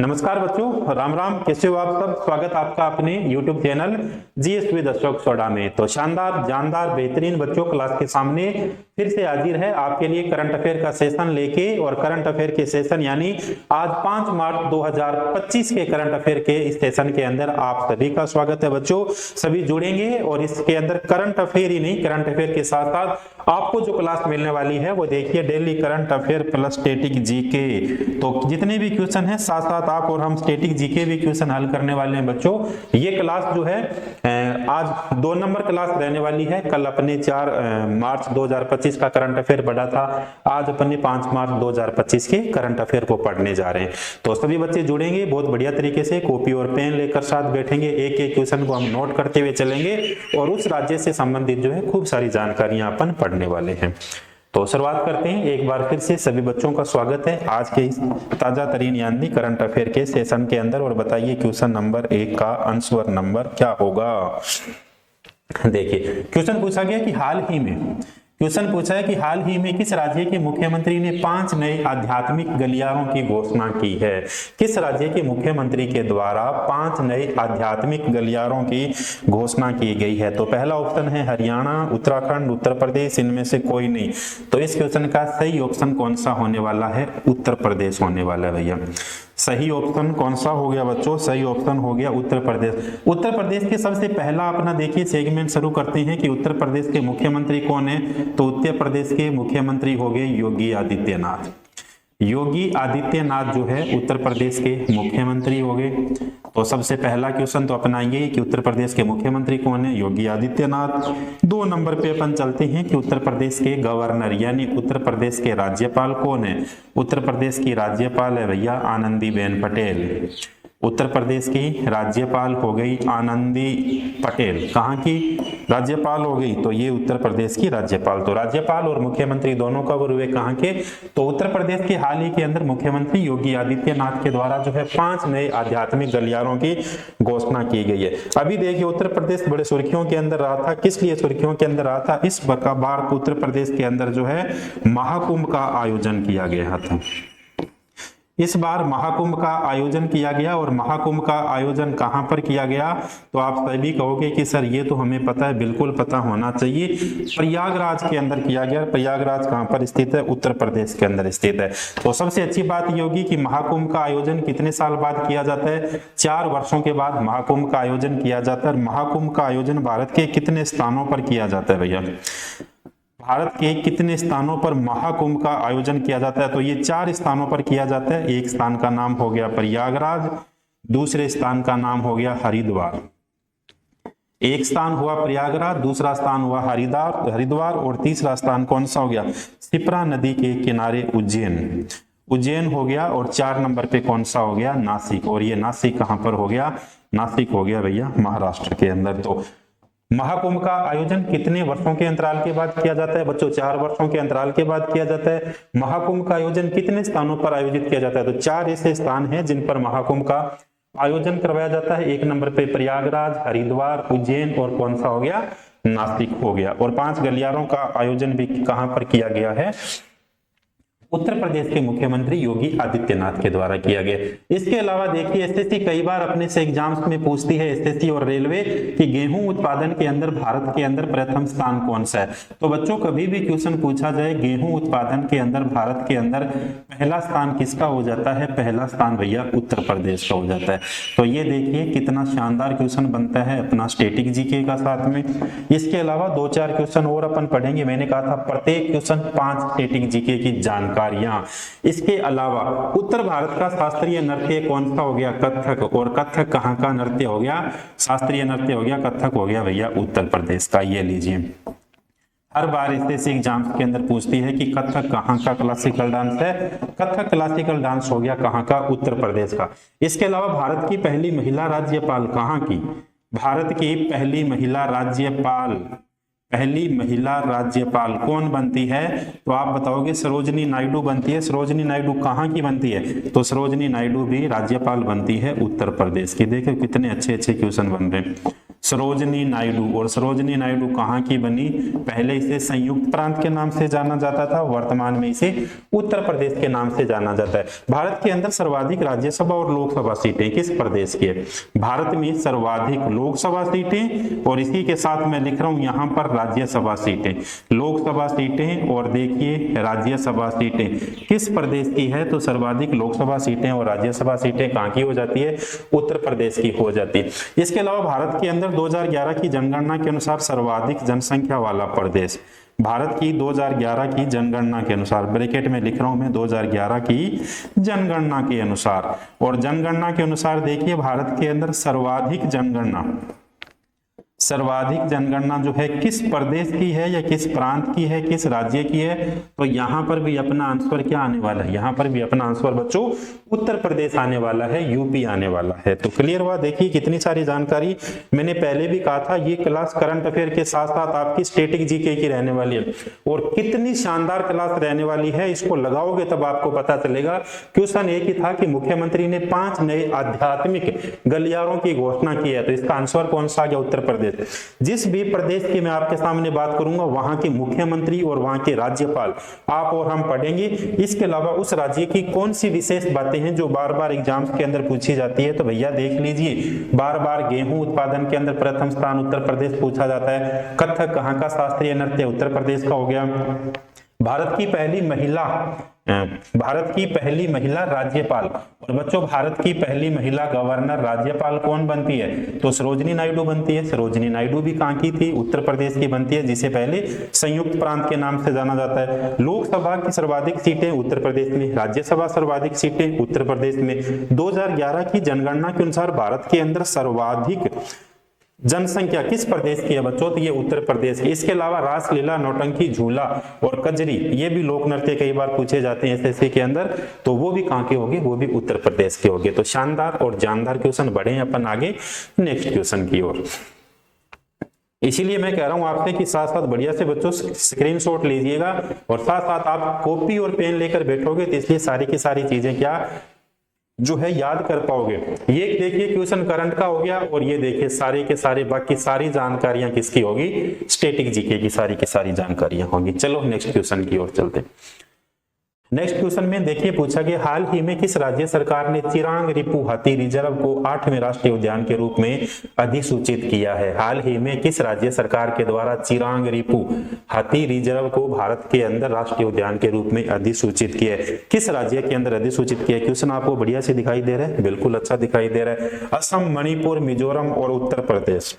नमस्कार बच्चों, राम राम। कैसे हो आप सब? स्वागत आपका अपने YouTube channel GS with Ashok soda में। तो शानदार, जानदार, बेहतरीन बच्चों क्लास के सामने फिर से हाजिर है आपके लिए करंट अफेयर का सेशन लेके। और करंट अफेयर के सेशन यानी आज 5 मार्च 2025 के करंट अफेयर के इस सेशन के अंदर आप सभी का स्वागत है बच्चों। सभी जुड़ेंगे और इसके अंदर करंट अफेयर ही नहीं, करंट अफेयर के साथ साथ आपको जो क्लास मिलने वाली है वो देखिए, daily current affair plus static GK. तो जितने भी क्वेश्चन हैं साथ साथ आप और हम स्टैटिक जीके भी क्वेश्चन हल करने वाले हैं बच्चों। ये क्लास जो है आज 2 नंबर क्लास रहने वाली है। कल अपने 4 मार्च 2025 का करंट अफेयर पढ़ा था, आज अपने 5 मार्च 2025 के करंट अफेयर को पढ़ने जा रहे हैं। तो सभी बच्चे जुड़ेंगे बहुत बढ़िया तरीके से, कॉपी और पेन लेकर साथ बैठेंगे, एक एक क्वेश्चन को हम नोट करते हुए चलेंगे और उस राज्य से संबंधित जो है खूब सारी जानकारियां अपन पढ़ने वाले हैं। तो शुरुआत करते हैं। एक बार फिर से सभी बच्चों का स्वागत है आज के इस ताजा तरीन यानी करंट अफेयर के सेशन के अंदर। और बताइए क्वेश्चन नंबर 1 का आंसर नंबर क्या होगा। देखिए क्वेश्चन पूछा गया कि क्वेश्चन पूछा है कि हाल ही में किस राज्य के मुख्यमंत्री ने 5 नए आध्यात्मिक गलियारों की घोषणा की है। किस राज्य के मुख्यमंत्री के द्वारा 5 नए आध्यात्मिक गलियारों की घोषणा की गई है। तो पहला ऑप्शन है हरियाणा, उत्तराखंड, उत्तर प्रदेश, इनमें से कोई नहीं। तो इस क्वेश्चन का सही ऑप्शन कौन सा होने वाला है? उत्तर प्रदेश होने वाला है भैया। सही ऑप्शन कौन सा हो गया बच्चों? सही ऑप्शन हो गया उत्तर प्रदेश। उत्तर प्रदेश के सबसे पहला अपना देखिए सेगमेंट शुरू करते हैं कि उत्तर प्रदेश के मुख्यमंत्री कौन है। तो उत्तर प्रदेश के मुख्यमंत्री हो गए योगी आदित्यनाथ। योगी आदित्यनाथ जो है उत्तर प्रदेश के मुख्यमंत्री हो गए। तो सबसे पहला क्वेश्चन तो अपना ये कि उत्तर प्रदेश के मुख्यमंत्री कौन है? योगी आदित्यनाथ। 2 नंबर पे अपन चलते हैं कि उत्तर प्रदेश के गवर्नर यानी उत्तर प्रदेश के राज्यपाल कौन है? उत्तर प्रदेश की राज्यपाल है भैया आनंदीबेन पटेल। उत्तर प्रदेश की राज्यपाल हो गई आनंदी पटेल। कहाँ की राज्यपाल हो गई? तो ये उत्तर प्रदेश की राज्यपाल। तो राज्यपाल और मुख्यमंत्री दोनों कवर हुए कहाँ के? तो उत्तर प्रदेश के हाल ही के अंदर मुख्यमंत्री योगी आदित्यनाथ के द्वारा जो है 5 नए आध्यात्मिक गलियारों की घोषणा की गई है। अभी देखिए उत्तर प्रदेश बड़े सुर्खियों के अंदर रहा था। किस लिए सुर्खियों के अंदर रहा था? इस बार उत्तर प्रदेश के अंदर जो है महाकुंभ का आयोजन किया गया था। इस बार महाकुंभ का आयोजन किया गया और महाकुंभ का आयोजन कहां पर किया गया? तो आप सभी कहोगे कि सर ये तो हमें पता है, बिल्कुल पता होना चाहिए। प्रयागराज के अंदर किया गया। प्रयागराज कहां पर स्थित है? उत्तर प्रदेश के अंदर स्थित है। तो सबसे अच्छी बात ये होगी कि महाकुंभ का आयोजन कितने साल बाद किया जाता है? 4 वर्षों के बाद महाकुंभ का आयोजन किया जाता है। महाकुंभ का आयोजन भारत के कितने स्थानों पर किया जाता है भैया? भारत के कितने स्थानों पर महाकुंभ का आयोजन किया जाता है? तो ये 4 स्थानों पर किया जाता है। एक स्थान का नाम हो गया प्रयागराज, दूसरे स्थान का नाम हो गया हरिद्वार। एक स्थान हुआ प्रयागराज, दूसरा स्थान हुआ हरिद्वार और तीसरा स्थान कौन सा हो गया? शिप्रा नदी के किनारे उज्जैन हो गया। और 4 नंबर पे कौन सा हो गया? नासिक। और ये नासिक कहां पर हो गया? नासिक हो गया भैया महाराष्ट्र के अंदर। तो महाकुंभ का आयोजन कितने वर्षों के अंतराल के बाद किया जाता है बच्चों? 4 वर्षों के अंतराल के बाद किया जाता है। महाकुंभ का आयोजन कितने स्थानों पर आयोजित किया जाता है? तो 4 ऐसे स्थान हैं जिन पर महाकुंभ का आयोजन करवाया जाता है। 1 नंबर पे प्रयागराज, हरिद्वार, उज्जैन और कौन सा हो गया? नासिक हो गया। और 5 गलियारों का आयोजन भी कहां पर किया गया है? उत्तर प्रदेश के मुख्यमंत्री योगी आदित्यनाथ के द्वारा किया गया। इसके अलावा देखिए एसएससी कई बार अपने से एग्जाम्स में पूछती है, एसएससी और रेलवे, कि गेहूं उत्पादन के अंदर भारत के अंदर प्रथम स्थान कौन सा है। तो बच्चों कभी भी क्वेश्चन पूछा जाए गेहूं उत्पादन के अंदर भारत के अंदर पहला स्थान किसका हो जाता है? पहला स्थान भैया उत्तर प्रदेश का हो जाता है। तो ये देखिए कितना शानदार क्वेश्चन बनता है अपना स्टैटिक जीके का साथ में। इसके अलावा 2-4 क्वेश्चन और अपन पढ़ेंगे। मैंने कहा था प्रत्येक क्वेश्चन 5 स्टैटिक जीके की जानकारी। इसके अलावा उत्तर भारत का शास्त्रीय नृत्य कौन सा हो गया? कथक। और कथक कहां का नृत्य हो गया? शास्त्रीय नृत्य हो गया, कथक हो गया भैया उत्तर प्रदेश का। ये लीजिए हर बार एसएससी एग्जाम के अंदर पूछती है कि कथक कहां का क्लासिकल डांस है? कथक क्लासिकल डांस हो गया कहां का? उत्तर प्रदेश का। इसके अलावा भारत की पहली महिला राज्यपाल कहां की? भारत की पहली महिला राज्यपाल कौन बनती है? तो आप बताओगे सरोजनी नायडू बनती है। सरोजनी नायडू कहाँ की बनती है? तो सरोजनी नायडू भी राज्यपाल बनती है उत्तर प्रदेश की। देखो कितने अच्छे अच्छे क्वेश्चन बन रहे हैं। सरोजनी नायडू। और सरोजनी नायडू कहाँ की बनी? पहले इसे संयुक्त प्रांत के नाम से जाना जाता था, वर्तमान में इसे उत्तर प्रदेश के नाम से जाना जाता है। भारत के अंदर सर्वाधिक राज्यसभा और लोकसभा सीटें किस प्रदेश की है? भारत में सर्वाधिक लोकसभा सीटें और इसी के साथ मैं लिख रहा हूं यहां पर राज्यसभा सीटें, लोकसभा सीटें और देखिए राज्यसभा सीटें किस प्रदेश की है? तो सर्वाधिक लोकसभा सीटें और राज्यसभा सीटें कहां की हो जाती है? उत्तर प्रदेश की हो जाती है। इसके अलावा भारत के अंदर 2011 की जनगणना के अनुसार सर्वाधिक जनसंख्या वाला प्रदेश, भारत की 2011 की जनगणना के अनुसार, ब्रैकेट में लिख रहा हूं मैं 2011 की जनगणना के अनुसार, और जनगणना के अनुसार देखिए भारत के अंदर सर्वाधिक जनगणना जो है किस प्रदेश की है या किस प्रांत की है, किस राज्य की है? तो यहां पर भी अपना आंसर क्या आने वाला है? यहां पर भी अपना आंसर बच्चों उत्तर प्रदेश आने वाला है, यूपी आने वाला है। तो क्लियर हुआ? देखिए कितनी सारी जानकारी। मैंने पहले भी कहा था ये क्लास करंट अफेयर के साथ साथ आपकी स्टैटिक जीके की रहने वाली है, और कितनी शानदार क्लास रहने वाली है, इसको लगाओगे तब आपको पता चलेगा। क्वेश्चन एक ही था कि मुख्यमंत्री ने 5 नए आध्यात्मिक गलियारों की घोषणा की है, तो इसका आंसर कौन सा आ गया? उत्तर प्रदेश। जिस भी प्रदेश की मैं आपके सामने बात करूंगा वहां के मुख्यमंत्री और वहां के राज्यपाल आप और हम पढ़ेंगे। इसके अलावा उस राज्य की कौन सी विशेष बातें हैं जो बार बार एग्जाम्स के अंदर पूछी जाती है? तो भैया देख लीजिए, बार बार गेहूं उत्पादन के अंदर प्रथम स्थान उत्तर प्रदेश पूछा जाता है। कथक कहां का शास्त्रीय नृत्य? उत्तर प्रदेश का हो गया। भारत की पहली महिला राज्यपाल, और बच्चों भारत की पहली महिला गवर्नर राज्यपाल कौन बनती है? तो सरोजनी नायडू बनती है। सरोजनी नायडू भी कहां की थी? उत्तर प्रदेश की बनती है, जिसे पहले संयुक्त प्रांत के नाम से जाना जाता है। लोकसभा की सर्वाधिक सीटें उत्तर प्रदेश में, राज्यसभा सर्वाधिक सीटें उत्तर प्रदेश में। 2011 की जनगणना के अनुसार भारत के अंदर सर्वाधिक जनसंख्या किस प्रदेश की है बच्चों? तो ये उत्तर प्रदेश की। इसके अलावा रासलीला, नौटंकी, झूला और कजरी, ये भी लोक नृत्य कई बार पूछे जाते हैं एसएससी के अंदर, तो वो भी कहां के होंगे? वो भी उत्तर प्रदेश के होंगे। तो शानदार और जानदार क्वेश्चन बढ़े अपन आगे नेक्स्ट क्वेश्चन की ओर। इसीलिए मैं कह रहा हूं आपसे कि साथ साथ बढ़िया से बच्चों स्क्रीनशॉट लीजिएगा, और साथ साथ आप कॉपी और पेन लेकर बैठोगे तो इसलिए सारी की सारी चीजें क्या जो है याद कर पाओगे। ये देखिए क्वेश्चन करंट का हो गया, और ये देखिए सारे के सारे बाकी सारी जानकारियां किसकी होगी? स्टैटिक जीके की सारी जानकारियां होंगी। चलो नेक्स्ट क्वेश्चन की ओर चलते। नेक्स्ट क्वेश्चन में देखिए पूछा गया, हाल ही में किस राज्य सरकार ने चिरांग रिपु हाथी रिजर्व को 8वें राष्ट्रीय उद्यान के रूप में अधिसूचित किया है? हाल ही में किस राज्य सरकार के द्वारा चिरांग रिपु हाथी रिजर्व को भारत के अंदर राष्ट्रीय उद्यान के रूप में अधिसूचित किया है? किस राज्य के अंदर अधिसूचित किया है? क्वेश्चन आपको बढ़िया से दिखाई दे रहा है? बिल्कुल अच्छा दिखाई दे रहा है। असम, मणिपुर, मिजोरम और उत्तर प्रदेश।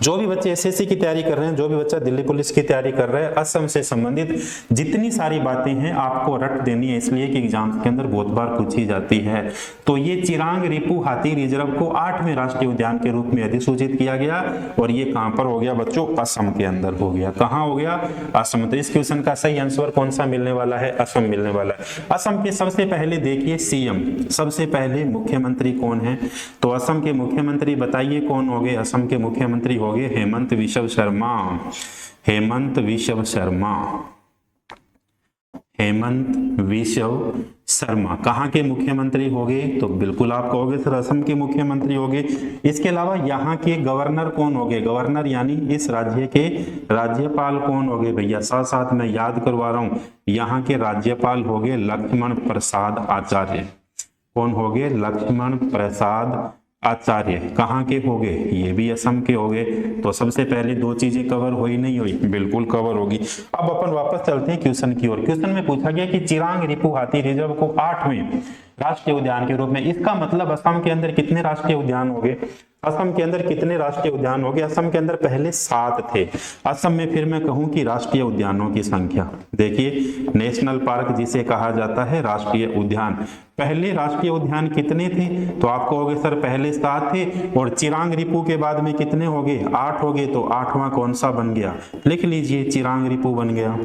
जो भी बच्चे एसएससी की तैयारी कर रहे हैं, जो भी बच्चा दिल्ली पुलिस की तैयारी कर रहे हैं, असम से संबंधित जितनी सारी बातें हैं आपको रट देनी है, इसलिए कि एग्जाम्स के अंदर बहुत बार पूछी जाती है। तो ये चिरांग रिपु हाथी रिजर्व को 8वें राष्ट्रीय उद्यान के रूप में अधिसूचित किया गया, और ये कहां पर हो गया बच्चों? असम के अंदर हो गया। कहां हो गया? असम। तो इस क्वेश्चन का सही आंसर कौन सा मिलने वाला है? असम मिलने वाला है। असम के सबसे पहले देखिए सीएम, सबसे पहले मुख्यमंत्री कौन है? तो असम के मुख्यमंत्री बताइए कौन हो गए? असम के मुख्यमंत्री हो गए हेमंत विश्व शर्मा। हेमंत विश्व शर्मा, हेमंत विश्व शर्मा कहां के मुख्यमंत्री हो गए? तो बिल्कुल आप कहोगे सर असम के मुख्यमंत्री हो गए। इसके अलावा यहाँ के गवर्नर कौन हो गए? गवर्नर यानी इस राज्य के राज्यपाल कौन हो गए? भैया साथ साथ मैं याद करवा रहा हूं, यहाँ के राज्यपाल हो गए लक्ष्मण प्रसाद आचार्य। कौन हो गए? लक्ष्मण प्रसाद आचार्य। कहाँ के हो गए? ये भी असम के हो गए। तो सबसे पहले दो चीजें कवर हुई नहीं हुई? बिल्कुल कवर होगी। अब अपन वापस चलते हैं क्वेश्चन की ओर। क्वेश्चन में पूछा गया कि चिरांग रिपु हाथी रिजर्व को 8वें राष्ट्रीय उद्यान के रूप में, इसका मतलब असम के अंदर कितने राष्ट्रीय उद्यान हो गए? असम के अंदर कितने राष्ट्रीय उद्यान हो गए? असम के अंदर पहले 7 थे। असम में फिर मैं कहूं कि राष्ट्रीय उद्यानों की संख्या देखिए, नेशनल पार्क जिसे कहा जाता है राष्ट्रीय उद्यान, पहले राष्ट्रीय उद्यान कितने थे? तो आप कहोगे सर पहले 7 थे, और चिरांग रिपु के बाद में कितने हो गए? 8 हो गए। तो 8वां कौन सा बन गया? लिख लीजिए, चिरांग रिपु बन गया।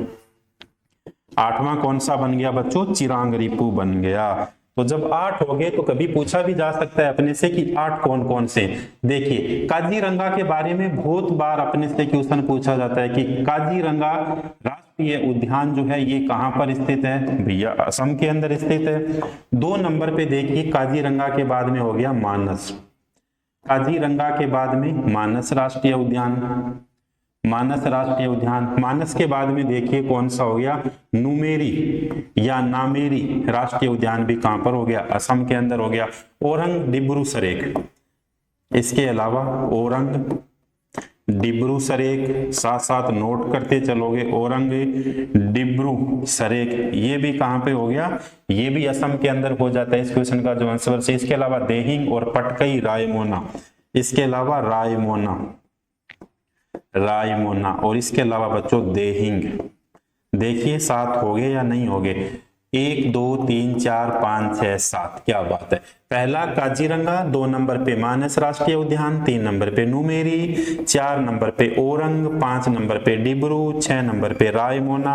8वां कौन सा बन गया बच्चों? चिरांग रिपु बन गया। तो जब 8 हो गए तो कभी पूछा भी जा सकता है अपने से कि 8 कौन कौन से। देखिए काजीरंगा के बारे में बहुत बार अपने से क्वेश्चन पूछा जाता है कि काजीरंगा राष्ट्रीय उद्यान जो है ये कहां पर स्थित है? भैया असम के अंदर स्थित है। 2 नंबर पे देखिए काजीरंगा के बाद में हो गया मानस। काजीरंगा के बाद में मानस राष्ट्रीय उद्यान, मानस राष्ट्रीय उद्यान। मानस के बाद में देखिए कौन सा हो गया, नुमेरी या नामेरी राष्ट्रीय उद्यान भी कहां पर हो गया, असम के अंदर हो गया। ओरंग डिब्रू सरेख, इसके अलावा ओरंग डिब्रू सरेख, साथ साथ नोट करते चलोगे, औरंग डिब्रू सरेख ये भी कहां पे हो गया, ये भी असम के अंदर हो जाता है इस क्वेश्चन का जो आंसर से। इसके अलावा देहिंग और पटकई रायमोना, इसके अलावा रायमोना, रायमोना और इसके अलावा बच्चों देहिंग। देखिए 7 हो गए या नहीं हो गए, 1 2 3 4 5 6 7, क्या बात है। पहला काजीरंगा, 2 नंबर पे मानस राष्ट्रीय उद्यान, 3 नंबर पे नुमेरी, 4 नंबर पे ओरंग, 5 नंबर पे डिब्रू, 6 नंबर पे रायमोना,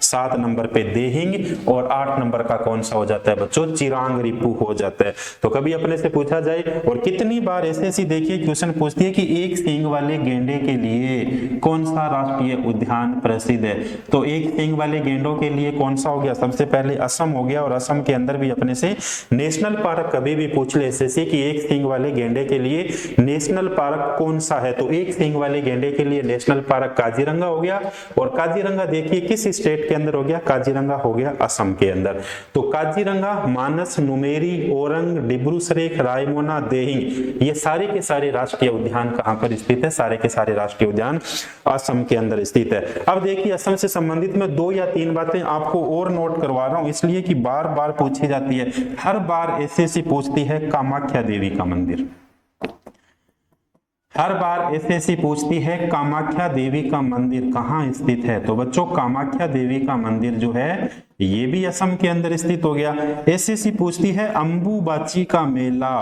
7 नंबर पे देहिंग और 8 नंबर का कौन सा हो जाता है बच्चों, चिरांग रिपू हो जाता है। तो कभी अपने से पूछा जाए, और कितनी बार ऐसे देखिए क्वेश्चन पूछती है कि एक सींग वाले गेंडे के लिए कौन सा राष्ट्रीय उद्यान प्रसिद्ध है। तो एक सींग वाले गेंडों के लिए कौन सा हो गया, सबसे पहले असम हो गया। और असम के अंदर भी अपने से नेशनल पार्क कभी भी पूछ ले एसएससी कि एक सींग वाले गेंडे के लिए नेशनल पार्क कौन सा है, तो एक सींग वाले गेंडे के लिए नेशनल पार्क काजीरंगा हो गया। और काजीरंगा देखिए किस स्टेट के अंदर हो गया, काजीरंगा हो गया असम के अंदर। तो काजीरंगा, मानस, नुमेरी, ओरंग, डिब्रू सरेख, रायमोना, देहिंग ये सारे के सारे राष्ट्रीय उद्यान कहां पर स्थित है, सारे के सारे राष्ट्रीय उद्यान असम के अंदर स्थित है। अब देखिए असम से संबंधित मैं 2 या 3 बातें आपको और नोट करवा रहा हूं, इसलिए कि बार बार पूछी जाती है, हर बार एसएससी पूछती है कामाख्या देवी का मंदिर, हर बार एसएससी पूछती है कामाख्या देवी का मंदिर कहां स्थित है। तो बच्चों कामाख्या देवी का मंदिर जो है ये भी असम के अंदर स्थित हो गया। एसएससी पूछती है अंबुबाची का मेला,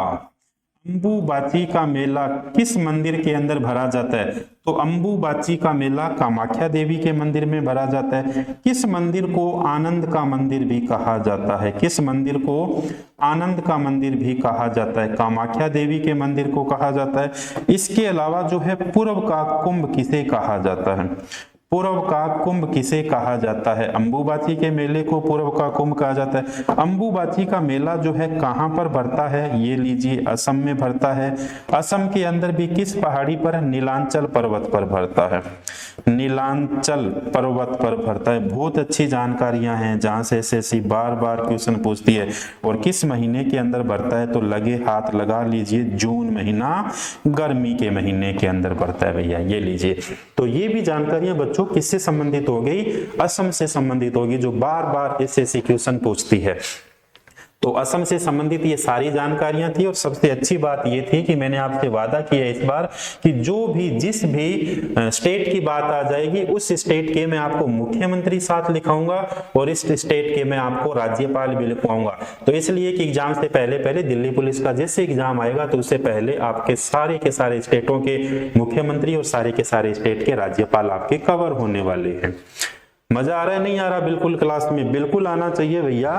अंबुबाची का मेला किस मंदिर के अंदर भरा जाता है, तो अंबुबाची का मेला कामाख्या देवी के मंदिर में भरा जाता है। किस मंदिर को आनंद का मंदिर भी कहा जाता है, किस मंदिर को आनंद का मंदिर भी कहा जाता है, कामाख्या देवी के मंदिर को कहा जाता है। इसके अलावा जो है पूर्व का कुंभ किसे कहा जाता है, पूर्व का कुंभ किसे कहा जाता है, अंबुबाची के मेले को पूर्व का कुंभ कहा जाता है। अंबुबाची का मेला जो है कहां पर भरता है, ये लीजिए असम में भरता है। असम के अंदर भी किस पहाड़ी पर, नीलांचल पर्वत पर भरता है, नीलांचल पर्वत पर भरता है। बहुत अच्छी जानकारियां हैं जहां से एसएससी बार बार क्वेश्चन पूछती है। और किस महीने के अंदर भरता है, तो लगे हाथ लगा लीजिए, जून महीना गर्मी के महीने के अंदर भरता है भैया, ये लीजिए। तो ये भी जानकारियां बच्चों किससे संबंधित हो गई, असम से संबंधित होगी, जो बार बार एसएससी क्वेश्चन पूछती है। तो असम से संबंधित ये सारी जानकारियां थी। और सबसे अच्छी बात ये थी कि मैंने आपसे वादा किया इस बार कि जो भी जिस भी स्टेट की बात आ जाएगी उस स्टेट के मैं आपको मुख्यमंत्री साथ लिखाऊंगा और इस स्टेट के मैं आपको राज्यपाल भी लिखवाऊंगा। तो इसलिए कि एग्जाम से पहले पहले दिल्ली पुलिस का जैसे एग्जाम आएगा तो उससे पहले आपके सारे के सारे स्टेटों के मुख्यमंत्री और सारे के सारे स्टेट के राज्यपाल आपके कवर होने वाले हैं। मजा आ रहा है नहीं आ रहा, बिल्कुल क्लास में बिल्कुल आना चाहिए भैया।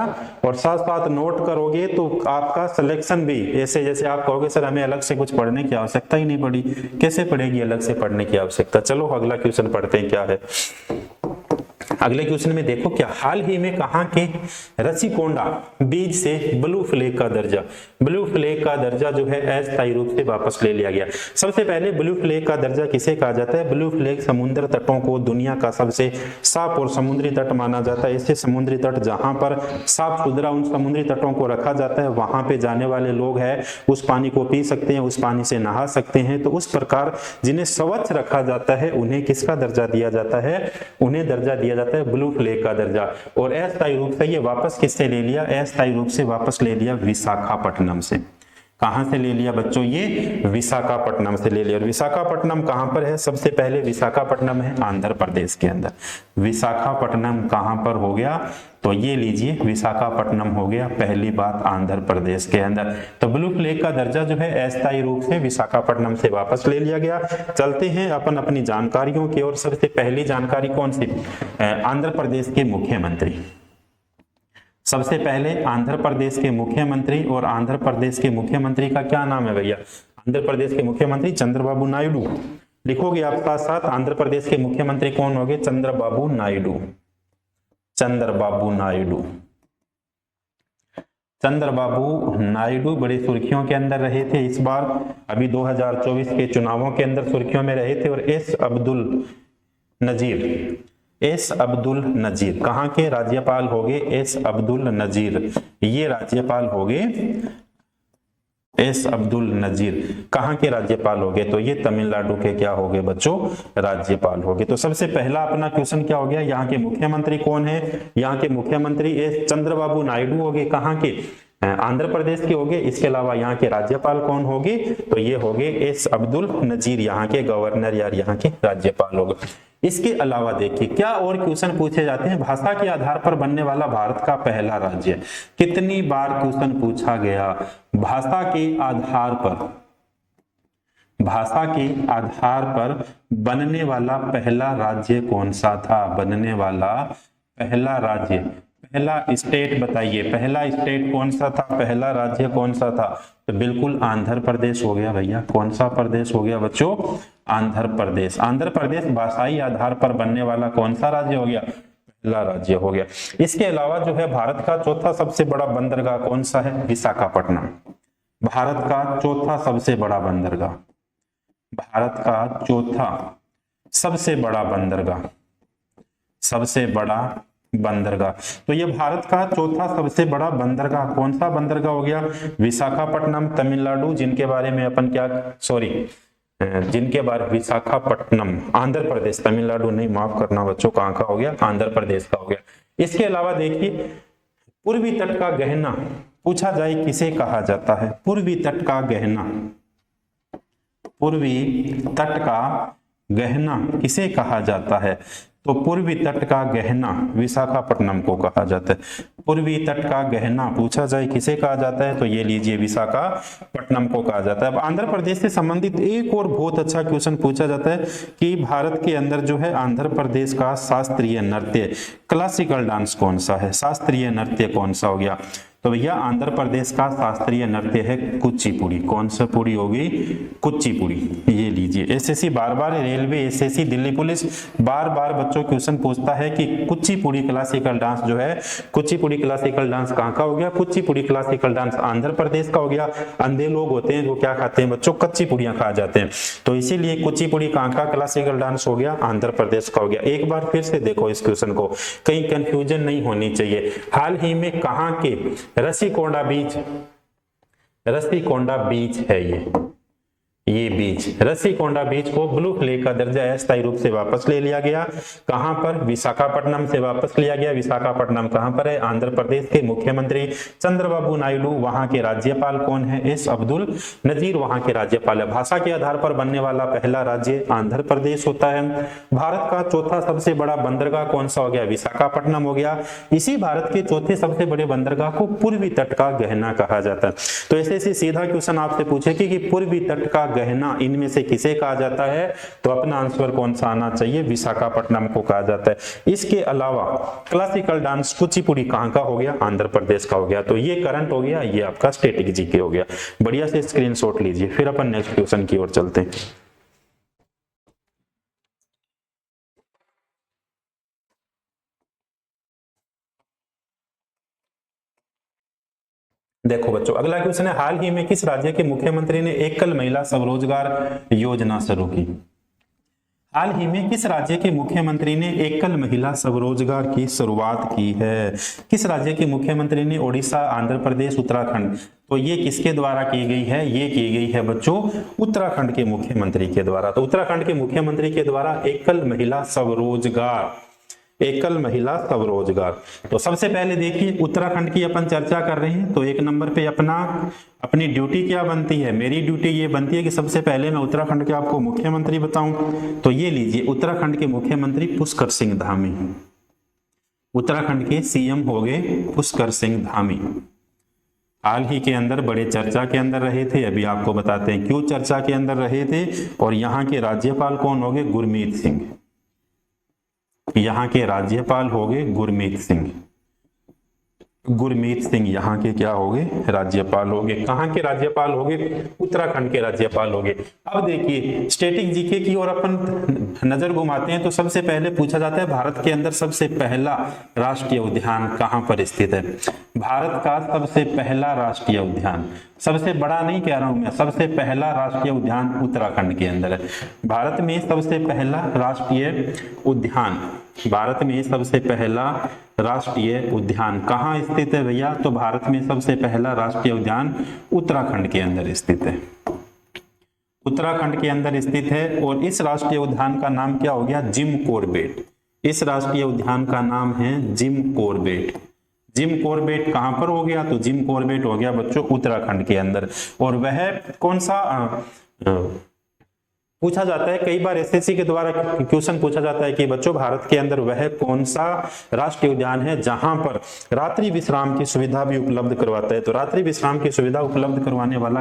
और साथ साथ नोट करोगे तो आपका सिलेक्शन भी ऐसे, जैसे आप कहोगे सर हमें अलग से कुछ पढ़ने की आवश्यकता ही नहीं पड़ी, कैसे पड़ेगी अलग से पढ़ने की आवश्यकता। चलो अगला क्वेश्चन पढ़ते हैं क्या है। अगले क्वेश्चन में देखो क्या, हाल ही में कहां के रसीकोंडा बीच से ब्लू फ्लैग का दर्जा, ब्लू फ्लैग का दर्जा जो है अस्थायी रूप से वापस ले लिया गया। सबसे पहले ब्लू फ्लैग का दर्जा किसे कहा जाता है, ब्लू फ्लैग समुद्र तटों को दुनिया का सबसे साफ और समुद्री तट माना जाता है। इससे समुद्री तट जहां पर साफ सुथरा उन समुद्री तटों को रखा जाता है, वहां पे जाने वाले लोग हैं उस पानी को पी सकते हैं, उस पानी से नहा सकते हैं। तो उस प्रकार जिन्हें स्वच्छ रखा जाता है उन्हें किसका दर्जा दिया जाता है, उन्हें दर्जा दिया जाता है ब्लू फ्लैग का दर्जा। और अस्थायी रूप से ये वापस किससे ले लिया, अस्थायी रूप से वापस ले लिया विशाखापट्टनम से। कहां से ले लिया बच्चों, ये विशाखापट्टनम से ले लिया। और विशाखापट्टनम कहां पर है, सबसे पहले विशाखापट्टनम है आंध्र प्रदेश के अंदर। विशाखापट्टनम कहां पर हो गया, तो ये लीजिए विशाखापट्टनम हो गया, पहली बात आंध्र प्रदेश के अंदर। तो ब्लू फ्लैग का दर्जा जो है अस्थायी रूप से विशाखापट्टनम से वापस ले लिया गया। चलते हैं अपन अपनी जानकारियों की ओर। सबसे पहली जानकारी कौन सी, आंध्र प्रदेश के मुख्यमंत्री। सबसे पहले आंध्र प्रदेश के मुख्यमंत्री, और आंध्र प्रदेश के मुख्यमंत्री का क्या नाम है भैया, आंध्र प्रदेश के मुख्यमंत्री चंद्रबाबू नायडू। लिखोगे आप साथ साथ, आंध्र प्रदेश के मुख्यमंत्री कौन होंगे, चंद्रबाबू नायडू, चंद्रबाबू नायडू। चंद्रबाबू नायडू बड़ी सुर्खियों के अंदर रहे थे इस बार, अभी 2024 के चुनावों के अंदर सुर्खियों में रहे थे। और एस अब्दुल नजीर कहाँ के राज्यपाल हो गए? एस अब्दुल नजीर, ये राज्यपाल हो गए एस अब्दुल नजीर कहाँ के राज्यपाल हो गए? तो ये तमिलनाडु के क्या हो गए बच्चों? राज्यपाल हो गए। तो सबसे पहला अपना क्वेश्चन क्या हो गया? यहाँ के मुख्यमंत्री कौन है? यहाँ के मुख्यमंत्री एस चंद्रबाबू नायडू हो गए, कहाँ के? आंध्र प्रदेश के हो गए। इसके अलावा यहाँ के राज्यपाल कौन हो गए? तो ये हो गए एस अब्दुल नजीर, यहाँ के गवर्नर या यहाँ के राज्यपाल हो गए। इसके अलावा देखिए क्या और क्वेश्चन पूछे जाते हैं। भाषा के आधार पर बनने वाला भारत का पहला राज्य, कितनी बार क्वेश्चन पूछा गया? भाषा के आधार पर बनने वाला पहला राज्य कौन सा था? बनने वाला पहला राज्य, पहला स्टेट बताइए, पहला स्टेट कौन सा था? पहला राज्य कौन सा था? तो बिल्कुल आंध्र प्रदेश हो गया भैया। कौन सा प्रदेश हो गया बच्चों? आंध्र प्रदेश। आंध्र प्रदेश भाषाई आधार पर बनने वाला कौन सा राज्य हो गया? पहला राज्य हो गया। इसके अलावा जो है भारत का चौथा सबसे बड़ा बंदरगाह कौन सा है? विशाखापट्टनम। भारत का चौथा सबसे बड़ा बंदरगाह, भारत का चौथा सबसे बड़ा बंदरगाह, सबसे बड़ा बंदरगाह। तो ये भारत का चौथा सबसे बड़ा बंदरगाह कौन सा बंदरगाह हो गया? विशाखापट्टनम, तमिलनाडु, जिनके बारे में अपन विशाखापट्टनम, आंध्र प्रदेश, तमिलनाडु नहीं, माफ करना बच्चों, कहां का हो गया? आंध्र प्रदेश का हो गया। इसके अलावा देखिए पूर्वी तट का गहना पूछा जाए किसे कहा जाता है? पूर्वी तट का गहना, पूर्वी तट का गहना किसे कहा जाता है? तो पूर्वी तट का गहना विशाखापट्टनम को कहा जाता है। पूर्वी तट का गहना पूछा जाए किसे कहा जाता है? तो ये लीजिए विशाखापट्टनम को कहा जाता है। अब आंध्र प्रदेश से संबंधित एक और बहुत अच्छा क्वेश्चन पूछा जाता है कि भारत के अंदर जो है आंध्र प्रदेश का शास्त्रीय नृत्य, क्लासिकल डांस कौन सा है? शास्त्रीय नृत्य कौन सा हो गया? तो भैया आंध्र प्रदेश का शास्त्रीय नृत्य है कुचिपुड़ी। कौन सा पुड़ी होगी? कुचिपुड़ी। ये लीजिए, एसएससी बार बार, रेलवे, एसएससी, दिल्ली पुलिस बार बार बच्चों क्वेश्चन पूछता है कि कुचिपुड़ी क्लासिकल डांस जो है, कुचिपुड़ी क्लासिकल डांस कहाँ का हो गया? कुचिपुड़ी क्लासिकल डांस आंध्र प्रदेश का हो गया। अंधे लोग होते हैं जो क्या खाते हैं बच्चों? कच्ची पुड़ियां खा जाते हैं। तो इसीलिए कुचिपुड़ी कहाँ का क्लासिकल डांस हो गया? आंध्र प्रदेश का हो गया। एक बार फिर से देखो इस क्वेश्चन को, कहीं कंफ्यूजन नहीं होनी चाहिए। हाल ही में कहाँ के रसीकोंडा बीच है ये बीच, रसीकोंडा बीच को ब्लू फ्लैग का दर्जा अस्थायी रूप से वापस ले लिया गया। कहां पर? विशाखापट्टनम से वापस लिया गया। विशाखापट्टनम कहां पर है? आंध्र प्रदेश के मुख्यमंत्री चंद्रबाबू नायडू, वहां के राज्यपाल कौन है? एस अब्दुल नजीर वहां के राज्यपाल है। भाषा के आधार पर बनने वाला पहला राज्य आंध्र प्रदेश होता है। भारत का चौथा सबसे बड़ा बंदरगाह कौन सा हो गया? विशाखापट्टनम हो गया। इसी भारत के चौथे सबसे बड़े बंदरगाह को पूर्वी तट का गहना कहा जाता है। तो ऐसे सीधा क्वेश्चन आपसे पूछे कि पूर्वी तट का गहना इनमें से किसे कहा जाता है? तो अपना आंसर कौन सा आना चाहिए? विशाखापट्टनम को कहा जाता है। इसके अलावा क्लासिकल डांस कुचिपुड़ी कहां का हो गया? आंध्र प्रदेश का हो गया। तो ये करंट हो गया, ये आपका स्टैटिक जीके हो गया। बढ़िया से स्क्रीनशॉट लीजिए, फिर अपन नेक्स्ट क्वेश्चन की ओर चलते हैं। देखो बच्चों अगला क्वेश्चन है, हाल ही में किस राज्य के मुख्यमंत्री ने एकल महिला स्वरोजगार योजना शुरू की? हाल ही में किस राज्य के मुख्यमंत्री ने एकल महिला स्वरोजगार की शुरुआत की है? किस राज्य के मुख्यमंत्री ने? ओडिशा, आंध्र प्रदेश, उत्तराखंड। तो ये किसके द्वारा की गई है? ये की गई है बच्चों उत्तराखंड के मुख्यमंत्री के द्वारा। तो उत्तराखंड के मुख्यमंत्री के द्वारा एकल महिला स्वरोजगार, एकल महिला स्वरोजगार। तो सबसे पहले देखिए उत्तराखंड की अपन चर्चा कर रहे हैं, तो एक नंबर पे अपनी ड्यूटी क्या बनती है? मेरी ड्यूटी ये बनती है कि सबसे पहले मैं उत्तराखंड के आपको मुख्यमंत्री बताऊं। तो ये लीजिए उत्तराखंड के मुख्यमंत्री पुष्कर सिंह धामी, उत्तराखंड के सीएम हो गए पुष्कर सिंह धामी। हाल ही के अंदर बड़े चर्चा के अंदर रहे थे, अभी आपको बताते हैं क्यों चर्चा के अंदर रहे थे। और यहाँ के राज्यपाल कौन हो गए? गुरमीत सिंह। यहाँ के राज्यपाल हो गए गुरमीत सिंह। गुरमीत सिंह यहाँ के क्या होंगे, राज्यपाल होंगे। कहाँ के राज्यपाल होंगे, उत्तराखंड के राज्यपाल होंगे। अब देखिए स्टैटिक जीके की ओर अपन नजर घुमाते हैं तो सबसे पहले पूछा जाता है भारत के अंदर सबसे पहला राष्ट्रीय उद्यान कहाँ पर स्थित है। भारत का सबसे पहला राष्ट्रीय उद्यान, सबसे बड़ा नहीं कह रहा हूं मैं, सबसे पहला राष्ट्रीय उद्यान उत्तराखंड के अंदर है। भारत में सबसे पहला राष्ट्रीय उद्यान, भारत में सबसे पहला राष्ट्रीय उद्यान कहाँ स्थित है भैया, तो भारत में सबसे पहला राष्ट्रीय उद्यान उत्तराखंड के अंदर स्थित है, उत्तराखंड के अंदर स्थित है। और इस राष्ट्रीय उद्यान का नाम क्या हो गया, जिम कॉर्बेट। इस राष्ट्रीय उद्यान का नाम है जिम कॉर्बेट। जिम कॉर्बेट कहां पर हो गया, तो जिम कॉर्बेट हो गया बच्चों उत्तराखंड के अंदर। और वह कौन सा पूछा जाता है, कई बार एसएससी के द्वारा क्वेश्चन पूछा जाता है कि बच्चों भारत के अंदर वह कौन सा राष्ट्रीय उद्यान है जहां पर रात्रि विश्राम की सुविधा भी उपलब्ध करवाता है। तो रात्रि विश्राम की सुविधा उपलब्ध करवाने वाला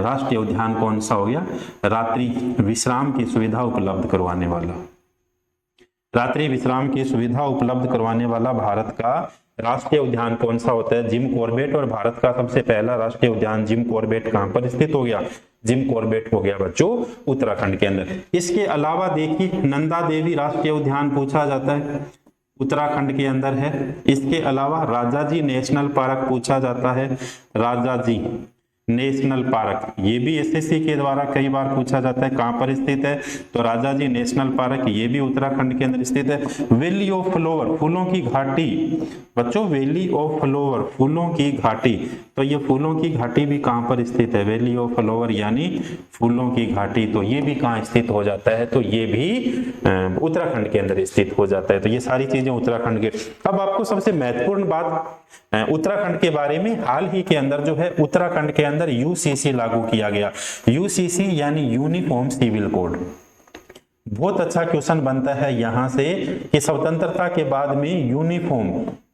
राष्ट्रीय उद्यान कौन सा हो गया, रात्रि विश्राम की सुविधा उपलब्ध करवाने वाला, रात्रि विश्राम की सुविधा उपलब्ध करवाने वाला भारत का राष्ट्रीय उद्यान कौन सा होता है, जिम कॉर्बेट। और भारत का सबसे पहला राष्ट्रीय उद्यान जिम कॉर्बेट कहां पर स्थित हो गया, जिम कॉर्बेट हो गया बच्चों उत्तराखंड के अंदर। इसके अलावा देखिए नंदा देवी राष्ट्रीय उद्यान पूछा जाता है, उत्तराखंड के अंदर है। इसके अलावा राजाजी नेशनल पार्क पूछा जाता है, राजाजी नेशनल पार्क, ये भी एसएससी के द्वारा कई बार पूछा जाता है कहां पर स्थित है, तो राजाजी नेशनल पार्क ये भी उत्तराखंड के अंदर स्थित है। वैली ऑफ फ्लावर, फूलों की घाटी बच्चों, वैली ऑफ फ्लावर फूलों की घाटी, तो ये फूलों की घाटी भी कहां पर स्थित है, वैली ऑफ फ्लावर यानी फूलों की घाटी, तो ये भी कहां स्थित हो जाता है, तो ये भी उत्तराखंड के अंदर स्थित हो जाता है। तो ये सारी चीजें उत्तराखंड के। अब आपको सबसे महत्वपूर्ण बात उत्तराखंड के बारे में, हाल ही के अंदर जो है उत्तराखंड के अंदर यूसीसी लागू किया गया। यूसीसी यानी यूनिफॉर्म सिविल कोड। बहुत अच्छा क्वेश्चन बनता है यहां से कि स्वतंत्रता के बाद में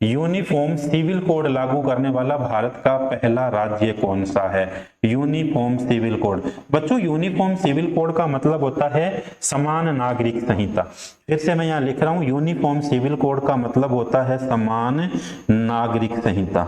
यूनिफॉर्म सिविल कोड लागू करने वाला भारत का पहला राज्य कौन सा है, यूनिफॉर्म सिविल कोड। बच्चों यूनिफॉर्म सिविल कोड का मतलब होता है समान नागरिक संहिता। फिर से मैं यहां लिख रहा हूं, यूनिफॉर्म सिविल कोड का मतलब होता है समान नागरिक संहिता,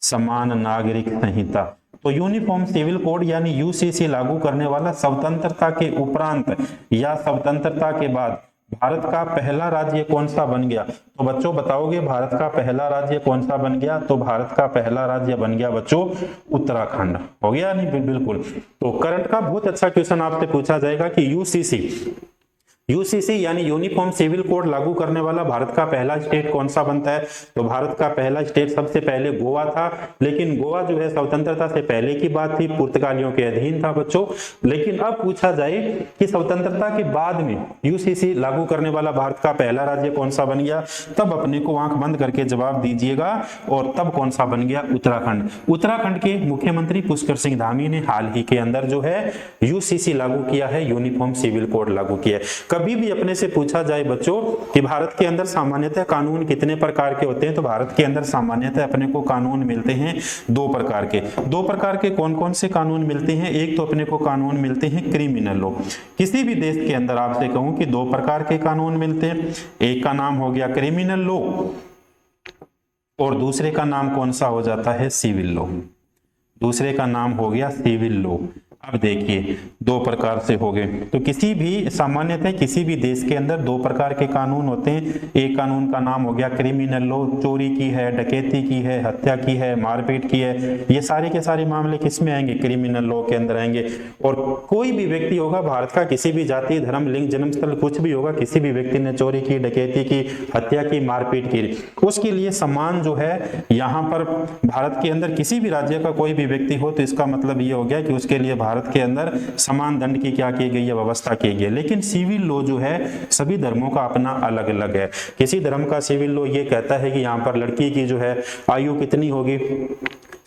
समान नागरिक संहिता। तो यूनिफॉर्म सिविल कोड यानी यूसीसी लागू करने वाला स्वतंत्रता के उपरांत या स्वतंत्रता के बाद भारत का पहला राज्य कौन सा बन गया। तो बच्चों बताओगे भारत का पहला राज्य कौन सा बन गया, तो भारत का पहला राज्य बन गया बच्चों उत्तराखंड। हो गया नहीं, बिल्कुल। तो करंट का बहुत अच्छा क्वेश्चन आपसे पूछा जाएगा कि यूसीसी यानी यूनिफॉर्म सिविल कोड लागू करने वाला भारत का पहला स्टेट कौन सा बनता है, तो भारत का पहला स्टेट सबसे पहले गोवा था, लेकिन गोवा जो है स्वतंत्रता से पहले की बात थी, पुर्तगालियों के अधीन था बच्चों। लेकिन अब पूछा जाए कि स्वतंत्रता के बाद में यूसीसी लागू करने वाला भारत का पहला राज्य कौन सा बन गया, तब अपने को आंख बंद करके जवाब दीजिएगा। और तब कौन सा बन गया, उत्तराखंड। उत्तराखंड के मुख्यमंत्री पुष्कर सिंह धामी ने हाल ही के अंदर जो है यूसीसी लागू किया है, यूनिफॉर्म सिविल कोड लागू किया है। कभी भी अपने से पूछा जाए बच्चों कि भारत के अंदर सामान्यतः कानून कितने प्रकार के होते हैं, तो भारत के अंदर सामान्यतः अपने को कानून मिलते हैं दो प्रकार के। दो प्रकार के कौन कौन से कानून मिलते हैं, एक तो अपने को कानून मिलते हैं क्रिमिनल लॉ। किसी भी देश के अंदर आपसे कहूं कि दो प्रकार के कानून मिलते हैं, एक का नाम हो गया क्रिमिनल लॉ और दूसरे का नाम कौन सा हो जाता है, सिविल लॉ। दूसरे का नाम हो गया सिविल लॉ। अब देखिए दो प्रकार से हो गए, तो किसी भी सामान्यतः किसी भी देश के अंदर दो प्रकार के कानून होते हैं। एक कानून का नाम हो गया क्रिमिनल लॉ, चोरी की है, डकैती की है, हत्या की है, मारपीट की है, ये सारे के सारे मामले किस में आएंगे, क्रिमिनल लॉ के अंदर आएंगे। और कोई भी व्यक्ति होगा भारत का, किसी भी जाति धर्म लिंग जन्मस्थल कुछ भी होगा, किसी भी व्यक्ति ने चोरी की, डकैती की, हत्या की, मारपीट की, उसके लिए समान जो है यहाँ पर भारत के अंदर किसी भी राज्य का कोई भी व्यक्ति हो, तो इसका मतलब ये हो गया कि उसके लिए भारत के अंदर समान दंड की क्या की गई है, व्यवस्था की गई है। लेकिन सिविल लॉ जो है सभी धर्मों का अपना अलग अलग है। किसी धर्म का सिविल लॉ ये कहता है कि यहाँ पर लड़की की जो है आयु कितनी होगी,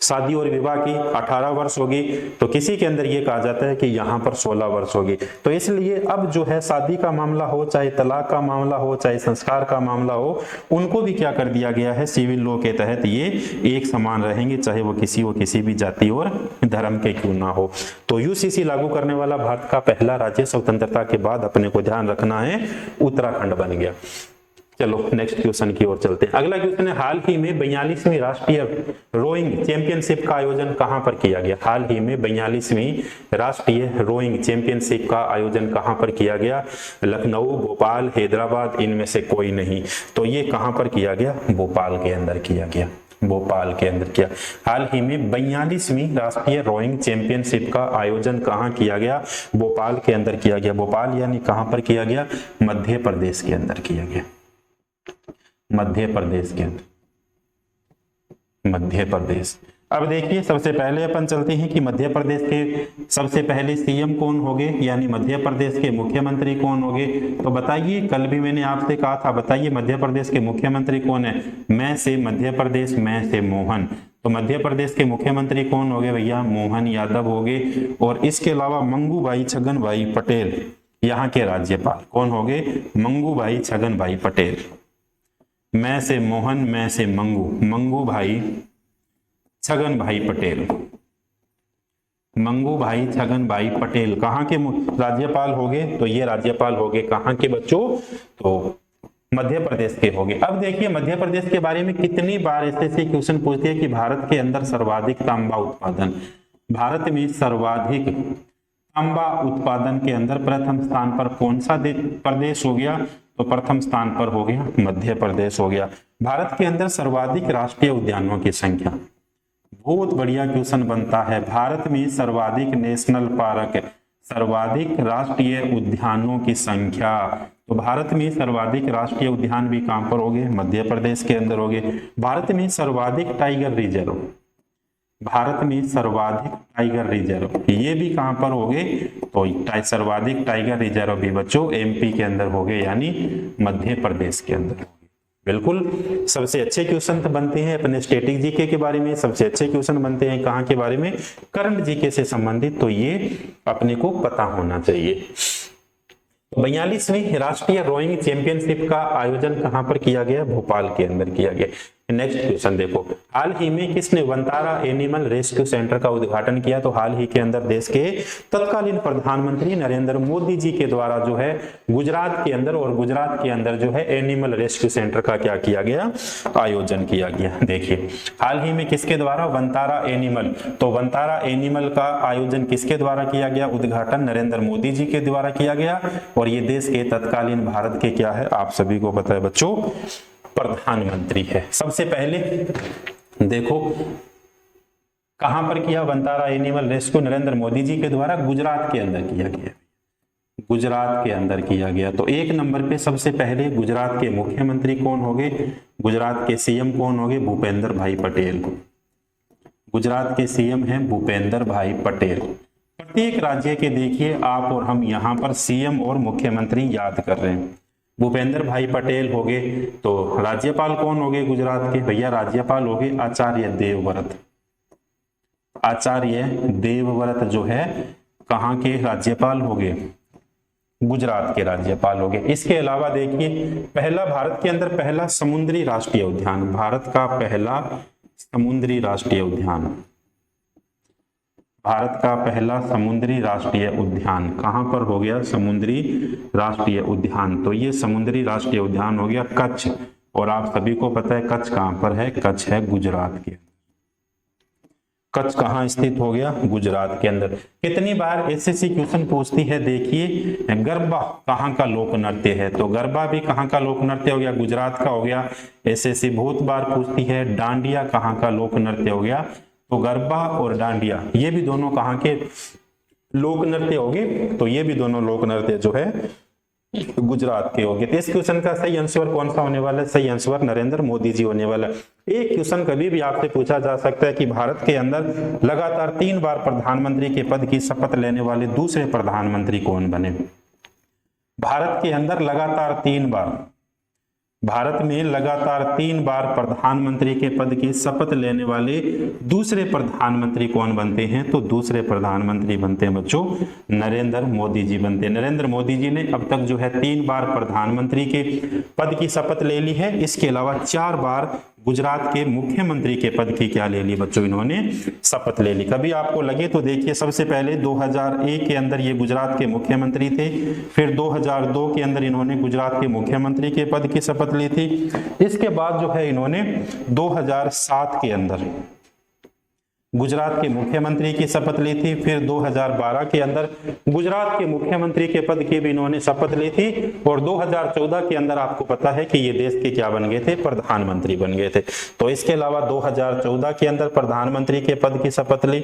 शादी और विवाह की 18 वर्ष होगी, तो किसी के अंदर ये कहा जाता है कि यहाँ पर 16 वर्ष होगी। तो इसलिए अब जो है शादी का मामला हो, चाहे तलाक का मामला हो, चाहे संस्कार का मामला हो, उनको भी क्या कर दिया गया है, सिविल लॉ के तहत ये एक समान रहेंगे, चाहे वो किसी भी जाति और धर्म के क्यों ना हो। तो यूसीसी लागू करने वाला भारत का पहला राज्य स्वतंत्रता के बाद अपने को ध्यान रखना है उत्तराखंड बन गया। चलो नेक्स्ट क्वेश्चन की ओर चलते हैं। अगला क्वेश्चन है, हाल ही में 42वीं राष्ट्रीय रोइंग चैंपियनशिप का आयोजन कहां पर किया गया? हाल ही में 42वीं राष्ट्रीय रोइंग चैंपियनशिप का आयोजन कहां पर किया गया? लखनऊ, भोपाल, हैदराबाद, इनमें से कोई नहीं। तो ये कहां पर किया गया? भोपाल के अंदर किया गया, भोपाल के अंदर किया। हाल ही में 42वीं राष्ट्रीय रोइंग चैंपियनशिप का आयोजन कहां किया गया? भोपाल के अंदर किया गया। भोपाल यानी कहां पर किया गया? मध्य प्रदेश के अंदर किया गया, मध्य प्रदेश के अंदर, मध्य प्रदेश। अब देखिए सबसे पहले अपन चलते हैं कि मध्य प्रदेश के सबसे पहले सीएम कौन होंगे, यानी मध्य प्रदेश के मुख्यमंत्री कौन होंगे? तो बताइए, कल भी मैंने आपसे कहा था, बताइए मध्य प्रदेश के मुख्यमंत्री कौन है? मैं से मध्य प्रदेश, मैं से मोहन। तो मध्य प्रदेश के मुख्यमंत्री कौन होंगे भैया? मोहन यादव होंगे। और इसके अलावा मंगू भाई छगन भाई पटेल यहाँ के राज्यपाल कौन होंगे? मंगू भाई छगन भाई पटेल। मैं से मोहन, मैं से मंगू, मंगू भाई छगन भाई पटेल, मंगू भाई छगन भाई पटेल कहाँ के राज्यपाल होंगे? तो ये राज्यपाल होंगे कहाँ के बच्चों? तो मध्य प्रदेश के होंगे। अब देखिए मध्य प्रदेश के बारे में कितनी बार ऐसे क्वेश्चन पूछते हैं कि भारत के अंदर सर्वाधिक तांबा उत्पादन, भारत में सर्वाधिक तांबा उत्पादन के अंदर प्रथम स्थान पर कौन सा प्रदेश हो गया? तो प्रथम स्थान पर हो गया मध्य प्रदेश हो गया। भारत के अंदर सर्वाधिक राष्ट्रीय उद्यानों की संख्या, बहुत बढ़िया क्वेश्चन बनता है। भारत में सर्वाधिक नेशनल पार्क, सर्वाधिक राष्ट्रीय उद्यानों की संख्या, तो भारत में सर्वाधिक राष्ट्रीय उद्यान भी कहां पर होंगे? मध्य प्रदेश के अंदर होंगे। भारत में सर्वाधिक टाइगर रिजर्व, भारत में सर्वाधिक टाइगर रिजर्व ये भी कहां पर होंगे? तो सर्वाधिक टाइगर रिजर्व भी बच्चों एमपी के अंदर होंगे, यानी मध्य प्रदेश के अंदर होंगे। बिल्कुल सबसे अच्छे क्वेश्चन बनते हैं अपने स्टैटिक जीके के बारे में, सबसे अच्छे क्वेश्चन बनते हैं कहां के बारे में? करंट जीके से संबंधित, तो ये अपने को पता होना चाहिए। 42वीं राष्ट्रीय रोइंग चैंपियनशिप का आयोजन कहां पर किया गया? भोपाल के अंदर किया गया। नेक्स्ट क्वेश्चन देखो, हाल ही में किसने वंतारा एनिमल रेस्क्यू सेंटर का उद्घाटन किया? तो हाल ही के अंदर देश के तत्कालीन प्रधानमंत्री नरेंद्र मोदी जी के द्वारा जो है गुजरात के अंदर, और गुजरात के अंदर जो है एनिमल रेस्क्यू सेंटर का क्या किया गया? आयोजन किया गया। देखिए हाल ही में किसके द्वारा? वंतारा एनिमल। तो वंतारा एनिमल का आयोजन किसके द्वारा किया गया? उद्घाटन नरेंद्र मोदी जी के द्वारा किया गया। और ये देश के तत्कालीन भारत के क्या है? आप सभी को पता है बच्चों, प्रधानमंत्री है। सबसे पहले देखो कहां पर किया वंतारा एनिमल रेस्क्यू? नरेंद्र मोदी जी के द्वारा गुजरात के अंदर किया गया, गुजरात के अंदर किया गया। तो एक नंबर पे सबसे पहले गुजरात के मुख्यमंत्री कौन होंगे? गुजरात के सीएम कौन होंगे? भूपेंद्र भाई पटेल। गुजरात के सीएम हैं भूपेंद्र भाई पटेल। प्रत्येक राज्य के देखिए आप और हम यहाँ पर सीएम और मुख्यमंत्री याद कर रहे हैं। भूपेंद्र भाई पटेल हो गए। तो राज्यपाल कौन हो गए गुजरात के? भैया राज्यपाल हो गए आचार्य देवव्रत। आचार्य देवव्रत जो है कहां के राज्यपाल हो गए? गुजरात के राज्यपाल हो गए। इसके अलावा देखिए पहला भारत के अंदर पहला समुद्री राष्ट्रीय उद्यान, भारत का पहला समुद्री राष्ट्रीय उद्यान, भारत का पहला समुद्री राष्ट्रीय उद्यान कहां पर हो गया? समुद्री राष्ट्रीय उद्यान। तो ये समुद्री राष्ट्रीय उद्यान हो गया कच्छ। और आप सभी को पता है कच्छ कहां पर है? कच्छ है गुजरात के। कच्छ कहां स्थित हो गया? गुजरात के अंदर। कितनी बार एसएससी क्वेश्चन पूछती है, देखिए गरबा कहां का लोक नृत्य है? तो गरबा भी कहां का लोक नृत्य हो गया? गुजरात का हो गया। एसएससी बहुत बार पूछती है डांडिया कहां का लोक नृत्य हो गया? तो गरबा और डांडिया ये भी दोनों कहां के लोक नृत्य हो गए? तो ये भी दोनों लोक नृत्य जो है गुजरात के हो गए। तो इस क्वेश्चन का सही आंसर कौन सा होने वाला है? सही आंसर नरेंद्र मोदी जी होने वाला है। एक क्वेश्चन कभी भी आपसे पूछा जा सकता है कि भारत के अंदर लगातार 3 बार प्रधानमंत्री के पद की शपथ लेने वाले दूसरे प्रधानमंत्री कौन बने? भारत के अंदर लगातार 3 बार, भारत में लगातार 3 बार प्रधानमंत्री के पद की शपथ लेने वाले दूसरे प्रधानमंत्री कौन बनते हैं? तो दूसरे प्रधानमंत्री बनते हैं बच्चों नरेंद्र मोदी जी बनते हैं। नरेंद्र मोदी जी ने अब तक जो है 3 बार प्रधानमंत्री के पद की शपथ ले ली है। इसके अलावा 4 बार गुजरात के मुख्यमंत्री के पद की क्या ले ली बच्चों, इन्होंने शपथ ले ली। कभी आपको लगे तो देखिए, सबसे पहले 2001 के अंदर ये गुजरात के मुख्यमंत्री थे, फिर 2002 के अंदर इन्होंने गुजरात के मुख्यमंत्री के पद की शपथ ली थी। इसके बाद जो है इन्होंने 2007 के अंदर गुजरात के मुख्यमंत्री की शपथ ली थी, फिर 2012 के अंदर गुजरात के मुख्यमंत्री के पद की भी इन्होंने शपथ ली थी, और 2014 के अंदर आपको पता है कि ये देश के क्या बन गए थे, प्रधानमंत्री बन गए थे। तो इसके अलावा 2014 के अंदर प्रधानमंत्री के पद की शपथ ली,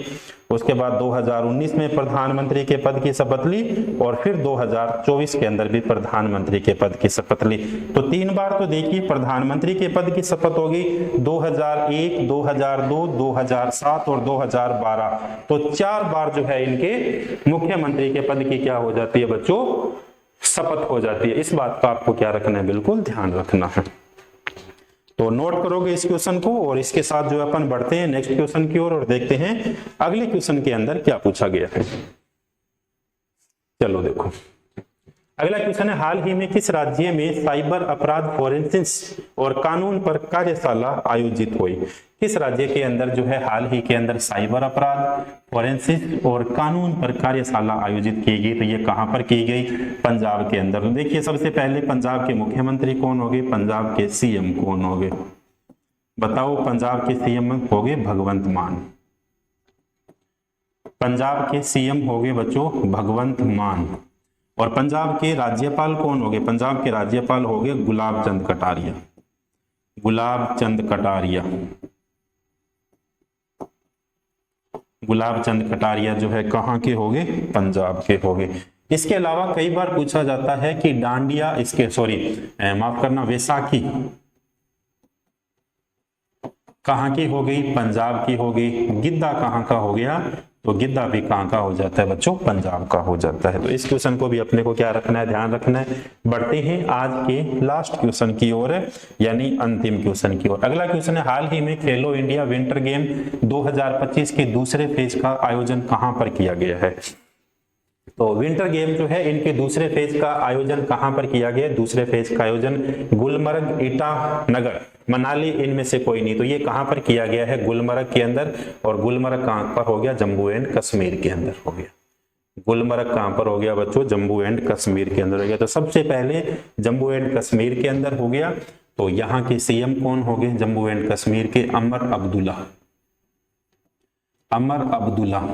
उसके बाद 2019 में प्रधानमंत्री के पद की शपथ ली, और फिर 2024 के अंदर भी प्रधानमंत्री के पद की शपथ ली। तो 3 बार तो देखिए प्रधानमंत्री के पद की शपथ होगी, 2001, 2002, 2007 और 2012। तो 4 बार जो है इनके मुख्यमंत्री के पद की क्या हो जाती है बच्चों, शपथ हो जाती है। इस बात का आपको क्या रखना है, बिल्कुल ध्यान रखना है। तो नोट करोगे इस क्वेश्चन को, और इसके साथ जो अपन बढ़ते हैं नेक्स्ट क्वेश्चन की ओर और देखते हैं अगले क्वेश्चन के अंदर क्या पूछा गया है। चलो देखो, अगला क्वेश्चन है, हाल ही में किस राज्य में साइबर अपराध फोरेंसिक्स और कानून पर कार्यशाला आयोजित हुई। किस राज्य के अंदर जो है हाल ही के अंदर साइबर अपराध, फोरेंसिक्स और कानून पर कार्यशाला आयोजित की गई। तो ये कहां पर की गई, पंजाब के अंदर। तो देखिए, सबसे पहले पंजाब के मुख्यमंत्री कौन होंगे, पंजाब के सीएम कौन होंगे, बताओ। पंजाब के सीएम होंगे भगवंत मान। पंजाब के सीएम होंगे बच्चों भगवंत मान। और पंजाब के राज्यपाल कौन होंगे, पंजाब के राज्यपाल होंगे गुलाब चंद कटारिया। गुलाब चंद कटारिया, गुलाब चंद कटारिया जो है कहां के होंगे, पंजाब के होंगे। इसके अलावा कई बार पूछा जाता है कि डांडिया, इसके माफ करना, वैसाखी कहां की हो गई, पंजाब की हो गई। गिद्दा कहां का हो गया, तो गिद्दा भी कहां का हो जाता है बच्चों, पंजाब का हो जाता है। तो इस क्वेश्चन को भी अपने को क्या रखना है, ध्यान रखना है। बढ़ते हैं आज के लास्ट क्वेश्चन की ओर, यानी अंतिम क्वेश्चन की ओर। अगला क्वेश्चन है, हाल ही में खेलो इंडिया विंटर गेम 2025 के दूसरे फेज का आयोजन कहां पर किया गया है। तो विंटर गेम जो है इनके दूसरे फेज का आयोजन कहां पर किया गया, दूसरे फेज का आयोजन गुलमर्ग, ईटानगर, मनाली, इनमें से कोई नहीं। तो ये कहां पर किया गया है, गुलमर्ग के अंदर। और गुलमर्ग कहां पर हो गया, जम्मू एंड कश्मीर के अंदर हो गया। गुलमर्ग कहां पर हो गया बच्चों, जम्मू एंड कश्मीर के अंदर हो गया। तो सबसे पहले जम्मू एंड कश्मीर के अंदर हो गया। तो यहाँ के सीएम कौन हो गए जम्मू एंड कश्मीर के, अमर अब्दुल्ला। अमर अब्दुल्ला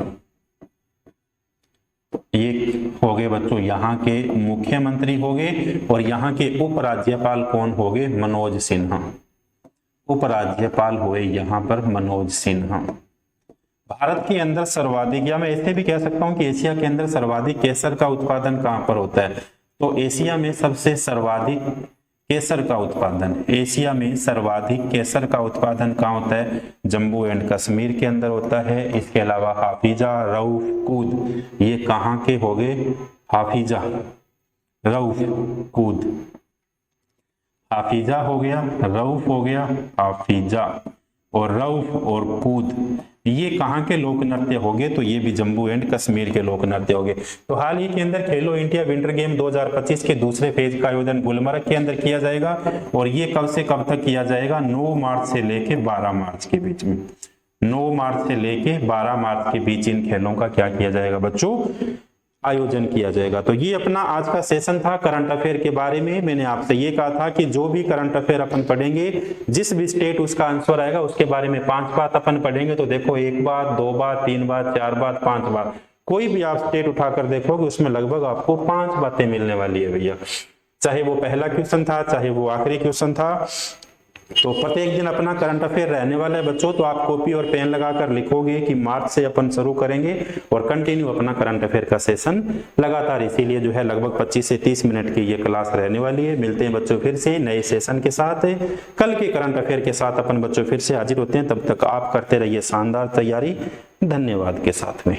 ये हो गए बच्चों यहाँ के मुख्यमंत्री हो गए। और यहाँ के उपराज्यपाल कौन हो गए, मनोज सिन्हा। उपराज्यपाल हुए यहाँ पर मनोज सिन्हा। भारत के अंदर सर्वाधिक, या मैं ऐसे भी कह सकता हूं कि एशिया के अंदर सर्वाधिक केसर का उत्पादन कहां पर होता है। तो एशिया में सबसे सर्वाधिक केसर का उत्पादन, एशिया में सर्वाधिक केसर का उत्पादन कहां होता है, जम्मू एंड कश्मीर के अंदर होता है। इसके अलावा हाफिजा, रऊफ, कूद, ये कहां के हो गए, हाफिजा, रऊफ, कूद। हाफिजा हो गया, रऊफ हो गया, हाफिजा और रऊफ और कूद, ये कहां के लोक नृत्य हो गए, तो ये भी जम्मू एंड कश्मीर के लोक नृत्य हो गए। तो हाल ही के अंदर खेलो इंडिया विंटर गेम 2025 के दूसरे फेज का आयोजन गुलमर्ग के अंदर किया जाएगा। और ये कब से कब तक किया जाएगा, 9 मार्च से लेके 12 मार्च के बीच में। 9 मार्च से लेके 12 मार्च के बीच इन खेलों का क्या किया जाएगा बच्चों, आयोजन किया जाएगा। तो ये अपना आज का सेशन था करंट अफेयर के बारे में। मैंने आपसे ये कहा था कि जो भी करंट अफेयर अपन पढ़ेंगे, जिस भी स्टेट उसका आंसर आएगा उसके बारे में 5 बात अपन पढ़ेंगे। तो देखो 1 बात, 2 बात, 3 बात, 4 बात, 5 बात, कोई भी आप स्टेट उठाकर देखोगे उसमें लगभग आपको 5 बातें मिलने वाली है भैया। चाहे वो पहला क्वेश्चन था, चाहे वो आखिरी क्वेश्चन था। तो प्रत्येक दिन अपना करंट अफेयर रहने वाला है बच्चों। तो आप कॉपी और पेन लगाकर लिखोगे कि मार्च से अपन शुरू करेंगे और कंटिन्यू अपना करंट अफेयर का सेशन लगातार, इसीलिए जो है लगभग 25 से 30 मिनट की ये क्लास रहने वाली है। मिलते हैं बच्चों फिर से नए सेशन के साथ, कल के करंट अफेयर के साथ अपन बच्चों फिर से हाजिर होते हैं। तब तक आप करते रहिए शानदार तैयारी। धन्यवाद के साथ में।